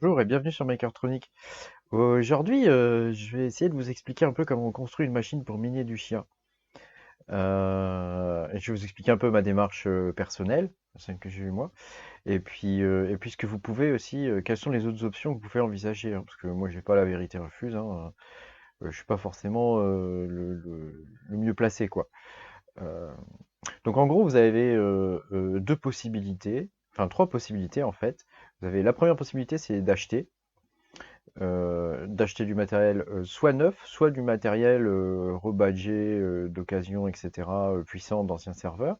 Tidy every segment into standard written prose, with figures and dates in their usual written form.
Bonjour et bienvenue sur Makertronic. Aujourd'hui, je vais essayer de vous expliquer un peu comment on construit une machine pour miner du chien. Et je vais vous expliquer un peu ma démarche personnelle, celle que j'ai eue moi, et puis ce que vous pouvez aussi, quelles sont les autres options que vous pouvez envisager, hein, parce que moi j'ai pas la vérité infuse, hein, je suis pas forcément le mieux placé, quoi. Euh, donc en gros, vous avez deux possibilités, enfin trois possibilités en fait. Vous avez la première possibilité, c'est d'acheter du matériel soit neuf, soit du matériel rebadgé d'occasion, etc., puissant d'anciens serveurs.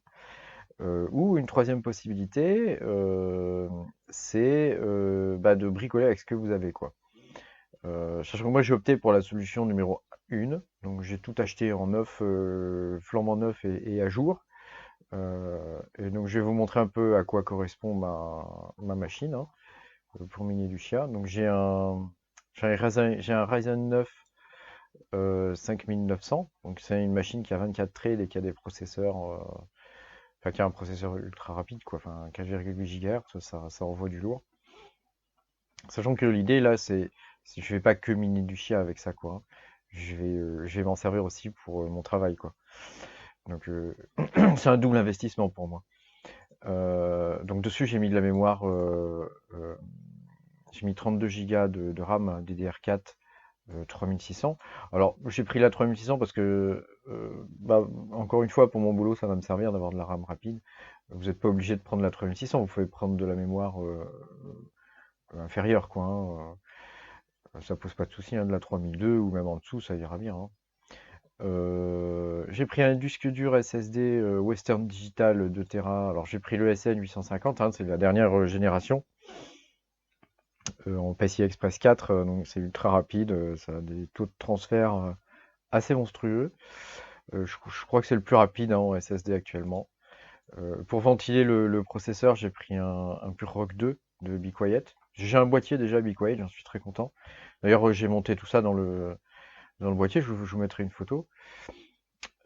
Ou une troisième possibilité, c'est de bricoler avec ce que vous avez, quoi. Sachant que moi j'ai opté pour la solution numéro 1, donc j'ai tout acheté en neuf, flambant neuf et à jour. Et donc je vais vous montrer un peu à quoi correspond ma machine, hein, pour miner du chia. Donc j'ai un Ryzen 9 5900. Donc c'est une machine qui a 24 threads et qui a des processeurs, enfin qui a un processeur ultra rapide, quoi, enfin 4,8 GHz, ça envoie du lourd. Sachant que l'idée là, c'est si je fais pas que miner du chia avec ça, quoi, hein. Je vais m'en servir aussi pour mon travail, quoi. Donc c'est un double investissement pour moi. Donc dessus j'ai mis de la mémoire, j'ai mis 32 Go de RAM DDR4 3600. Alors, j'ai pris la 3600 parce que, encore une fois, pour mon boulot, ça va me servir d'avoir de la RAM rapide. Vous n'êtes pas obligé de prendre la 3600, vous pouvez prendre de la mémoire inférieure, quoi, hein. Ça pose pas de souci, hein, de la 3002 ou même en dessous, ça ira bien, hein. J'ai pris un disque dur SSD Western Digital 2 Tera. Alors, j'ai pris le SN 850, hein, c'est la dernière génération. En PCI Express 4, donc c'est ultra rapide, ça a des taux de transfert assez monstrueux. Je crois que c'est le plus rapide, hein, en SSD actuellement. Pour ventiler le processeur, j'ai pris un Pure Rock 2 de Be Quiet. J'ai un boîtier déjà Be Quiet, j'en suis très content. D'ailleurs, j'ai monté tout ça dans le boîtier, je vous mettrai une photo.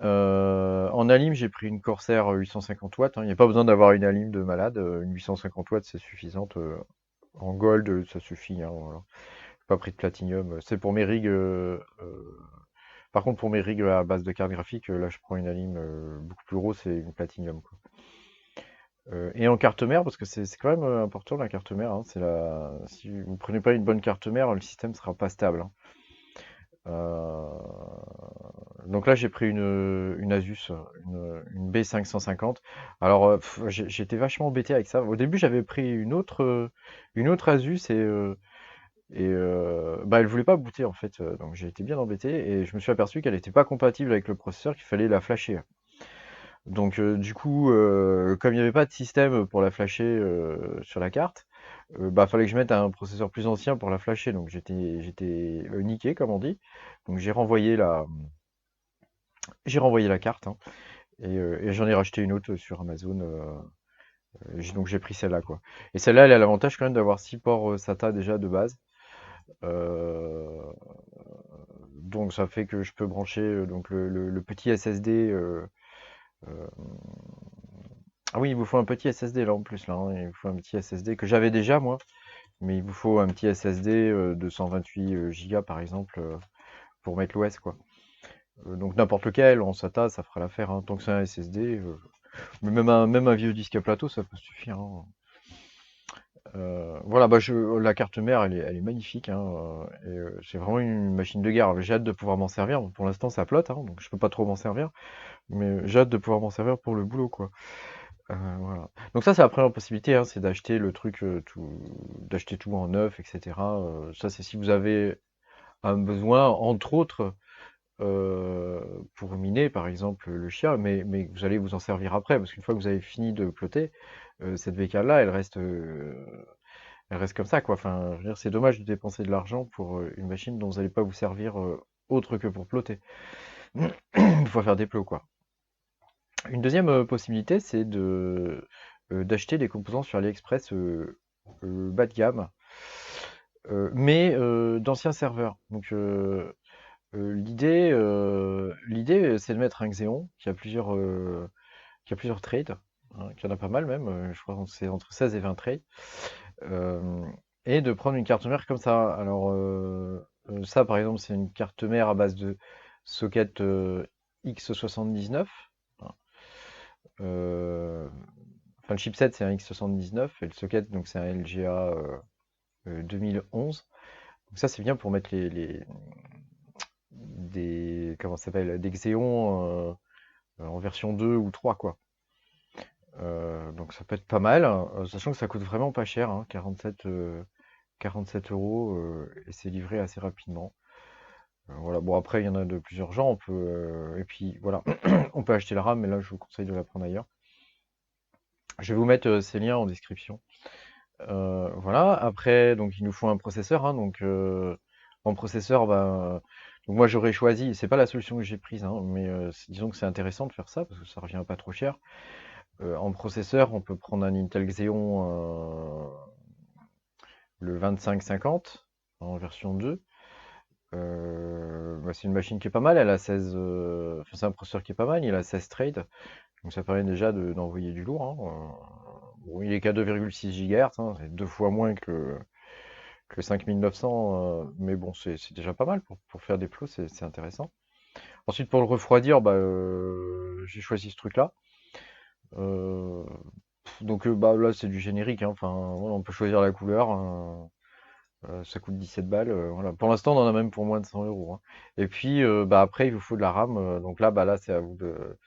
En alim, j'ai pris une Corsair 850 watts, hein. Il n'y a pas besoin d'avoir une alim de malade, une 850 watts c'est suffisante. En gold, ça suffit, hein, voilà. J'ai pas pris de platinium. C'est pour mes rigs. Par contre, pour mes rigs à base de carte graphique, là, je prends une alim beaucoup plus grosse et une platinium, quoi. Et en carte mère, parce que c'est quand même important la carte mère, hein, si vous prenez pas une bonne carte mère, le système sera pas stable, hein. Euh, Donc là, j'ai pris une Asus, une B550. Alors, j'étais vachement embêté avec ça. Au début, j'avais pris une autre Asus elle voulait pas booter en fait. Donc j'ai été bien embêté et je me suis aperçu qu'elle n'était pas compatible avec le processeur, qu'il fallait la flasher. Donc du coup, comme il n'y avait pas de système pour la flasher sur la carte, fallait que je mette un processeur plus ancien pour la flasher. Donc j'étais niqué comme on dit. Donc j'ai renvoyé la carte, hein, et j'en ai racheté une autre sur Amazon. Donc j'ai pris celle-là, quoi. Et celle-là, elle a l'avantage quand même d'avoir 6 ports SATA déjà de base. Euh, donc ça fait que je peux brancher donc le petit SSD. Euh, Ah oui, il vous faut un petit SSD là en plus là, hein. Il vous faut un petit SSD que j'avais déjà moi, mais il vous faut un petit SSD de 128 Go par exemple, pour mettre l'OS, quoi. Donc n'importe lequel en SATA ça fera l'affaire, hein, tant que c'est un SSD. Mais même un vieux disque à plateau ça peut suffire, hein. Voilà, la carte mère elle est magnifique, hein, c'est vraiment une machine de guerre. J'ai hâte de pouvoir m'en servir. Pour l'instant ça flotte, hein, donc je peux pas trop m'en servir, mais j'ai hâte de pouvoir m'en servir pour le boulot, quoi. Voilà. Donc ça, c'est la première possibilité, hein, c'est d'acheter le truc, d'acheter tout en neuf, etc. Ça, c'est si vous avez un besoin, entre autres, pour miner, par exemple, le chia, mais vous allez vous en servir après, parce qu'une fois que vous avez fini de plotter, cette VK-là, elle reste comme ça, quoi. Enfin, je veux dire, c'est dommage de dépenser de l'argent pour une machine dont vous n'allez pas vous servir autre que pour plotter. Il faut faire des plots, quoi. Une deuxième possibilité, c'est d'acheter des composants sur AliExpress bas de gamme, mais d'anciens serveurs. Donc l'idée, c'est de mettre un Xeon qui a plusieurs trades, hein, qui en a pas mal même. Je crois que c'est entre 16 et 20 trades. Euh, et de prendre une carte mère comme ça. Alors, ça, par exemple, c'est une carte mère à base de socket X79. Hein. Euh, enfin, le chipset, c'est un X79 et le socket, donc c'est un LGA 2011. Donc ça, c'est bien pour mettre comment ça s'appelle, des Xeon en version 2 ou 3, quoi. Donc ça peut être pas mal, sachant que ça coûte vraiment pas cher, hein, 47 euros, et c'est livré assez rapidement. Voilà. Bon, après, il y en a de plusieurs genres. Et puis voilà, on peut acheter la RAM, mais là, je vous conseille de la prendre ailleurs. Je vais vous mettre ces liens en description. Voilà. Après, donc il nous faut un processeur, hein, donc en processeur, bah, donc moi j'aurais choisi. C'est pas la solution que j'ai prise, hein, mais disons que c'est intéressant de faire ça parce que ça revient pas trop cher. En processeur, on peut prendre un Intel Xeon le 2550 en version 2. Bah, c'est une machine qui est pas mal, elle a 16, enfin, c'est un processeur qui est pas mal, il a 16 trades, donc ça permet déjà d'envoyer du lourd, hein. Bon, il est qu'à 2,6 GHz, hein, c'est deux fois moins que le 5900, mais bon, c'est déjà pas mal pour faire des plots, c'est intéressant. Ensuite, pour le refroidir, bah, j'ai choisi ce truc-là. Euh, donc bah, là, c'est du générique, hein, enfin, voilà, on peut choisir la couleur. Ça coûte 17 balles. Voilà. Pour l'instant, on en a même pour moins de 100 euros, hein. Et puis, bah, après, il vous faut de la RAM. Donc là, bah, là, c'est à vous de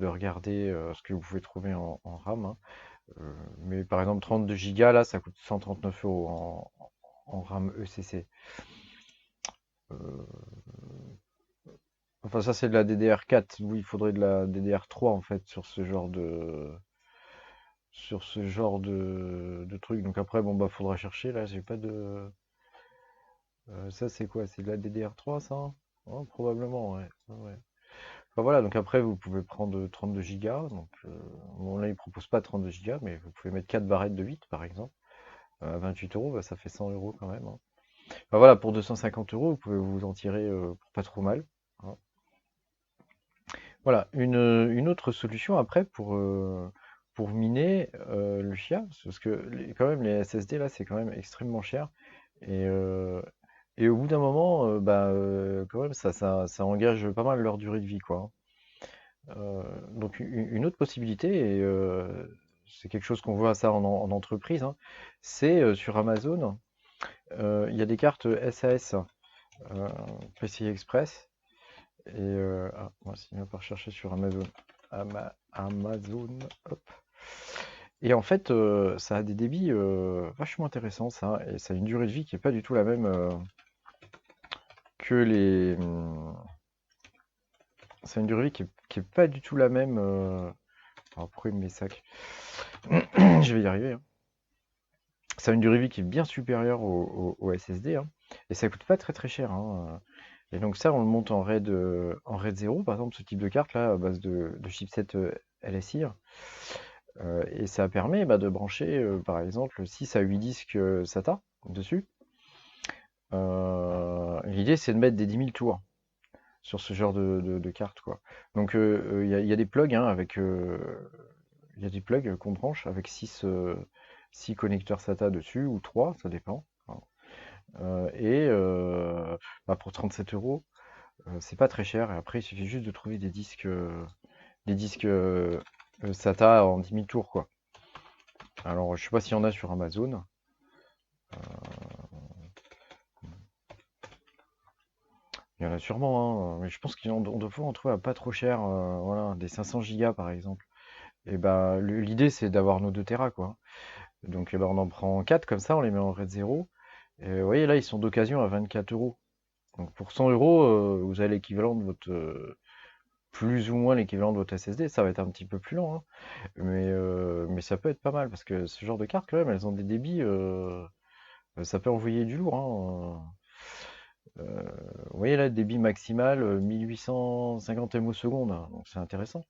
regarder ce que vous pouvez trouver en RAM, hein. Mais par exemple, 32 Go, là, ça coûte 139 euros en RAM ECC. Euh, enfin, ça, c'est de la DDR4. Oui, il faudrait de la DDR3, en fait, sur ce genre de truc. Donc après, bon, bah, faudra chercher. Là, j'ai pas de. Ça, c'est quoi? C'est de la DDR3, ça? Ouais, probablement, ouais. Ouais, ouais. Enfin, voilà, donc après, vous pouvez prendre 32 Go. Donc, bon, là, ils proposent pas 32 Go, mais vous pouvez mettre 4 barrettes de 8, par exemple. À 28 euros, bah, ça fait 100 euros quand même, hein. Enfin, voilà, pour 250 euros, vous pouvez vous en tirer pour pas trop mal, hein. Voilà, une autre solution après pour miner le FIA, parce que quand même, les SSD, là, c'est quand même extrêmement cher. Et, euh, et au bout d'un moment, bah, quand même, ça engage pas mal leur durée de vie, quoi, hein. Donc une autre possibilité, et c'est quelque chose qu'on voit ça en entreprise, hein, c'est sur Amazon, il y a des cartes SAS, euh, PCI Express, et moi, s'il vient pas rechercher sur Amazon, Amazon, hop. Et en fait, ça a des débits vachement intéressants, ça, et ça a une durée de vie qui est pas du tout la même que les. Ça a une durée de vie qui est pas du tout la même. Alors pourquoi il me met sac? Je vais y arriver, hein. Ça a une durée de vie qui est bien supérieure au SSD, hein, et ça coûte pas très très cher, hein. Et donc ça, on le monte en RAID 0, par exemple, ce type de carte là, à base de chipset LSI. Et ça permet bah, de brancher, par exemple, 6 à 8 disques SATA dessus. L'idée, c'est de mettre des 10 000 tours sur ce genre de carte, quoi. Donc, il y a des plugs, hein, il y a des plugs qu'on branche avec 6 connecteurs SATA dessus, ou 3, ça dépend, hein. Et bah, pour 37 euros, c'est pas très cher. Et après, il suffit juste de trouver des disques SATA en 10 000 tours, quoi. Alors, je sais pas s'il y en a sur Amazon. Il y en a sûrement, hein, mais je pense qu'on doit pouvoir en trouver à pas trop cher, voilà, des 500 gigas par exemple. Et bah, l'idée c'est d'avoir nos 2 Tera, quoi. Donc eh ben, on en prend 4 comme ça, on les met en RAID 0. Et vous voyez là, ils sont d'occasion à 24 euros. Donc pour 100 euros, vous avez l'équivalent de votre, plus ou moins l'équivalent de votre SSD. Ça va être un petit peu plus lent, hein, mais ça peut être pas mal parce que ce genre de cartes, quand même, elles ont des débits, ça peut envoyer du lourd, hein. Vous voyez là, débit maximal 1850 MO seconde, hein, donc c'est intéressant.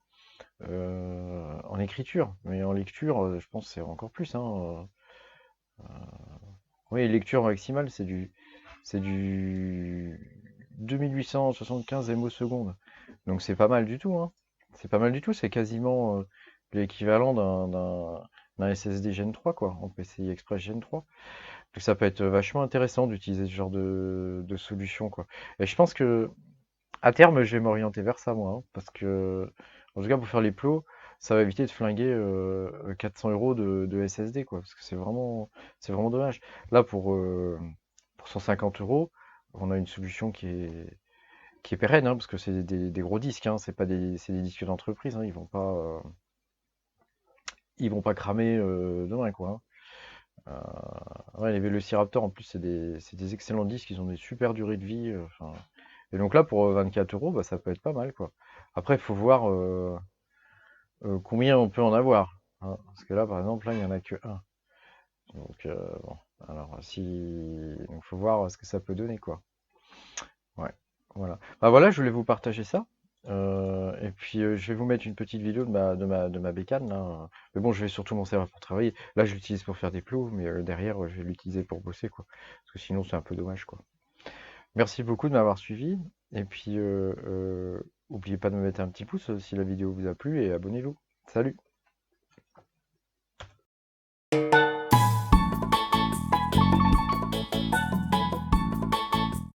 En écriture, mais en lecture, je pense que c'est encore plus, hein. Oui, lecture maximale, c'est du 2875 MO seconde. Donc c'est pas mal du tout, hein. C'est pas mal du tout, c'est quasiment l'équivalent d'un SSD Gen 3, quoi, en PCI Express Gen 3. Donc ça peut être vachement intéressant d'utiliser ce genre de solution, quoi. Et je pense que à terme, je vais m'orienter vers ça, moi, hein, parce que, en tout cas, pour faire les plots, ça va éviter de flinguer 400 euros de SSD, quoi, parce que c'est vraiment dommage. Là, pour 150 euros, on a une solution qui est pérenne, hein, parce que c'est des gros disques, hein, c'est des disques d'entreprise, hein, ils vont pas cramer demain, quoi, hein. Ouais, les Velociraptor, en plus, c'est des excellents disques, ils ont des super durées de vie, enfin. Et donc là, pour 24 euros, bah, ça peut être pas mal, quoi. Après, il faut voir combien on peut en avoir, hein. Parce que là, par exemple, là, il n'y en a que un. Donc, bon, alors, donc, faut voir ce que ça peut donner, quoi. Ouais, voilà. Bah voilà, je voulais vous partager ça. Et puis, je vais vous mettre une petite vidéo de ma bécane, là. Mais bon, je vais surtout m'en servir pour travailler. Là, je l'utilise pour faire des plots, mais derrière, je vais l'utiliser pour bosser, quoi. Parce que sinon, c'est un peu dommage, quoi. Merci beaucoup de m'avoir suivi. Et puis, n'oubliez pas de me mettre un petit pouce si la vidéo vous a plu et abonnez-vous. Salut!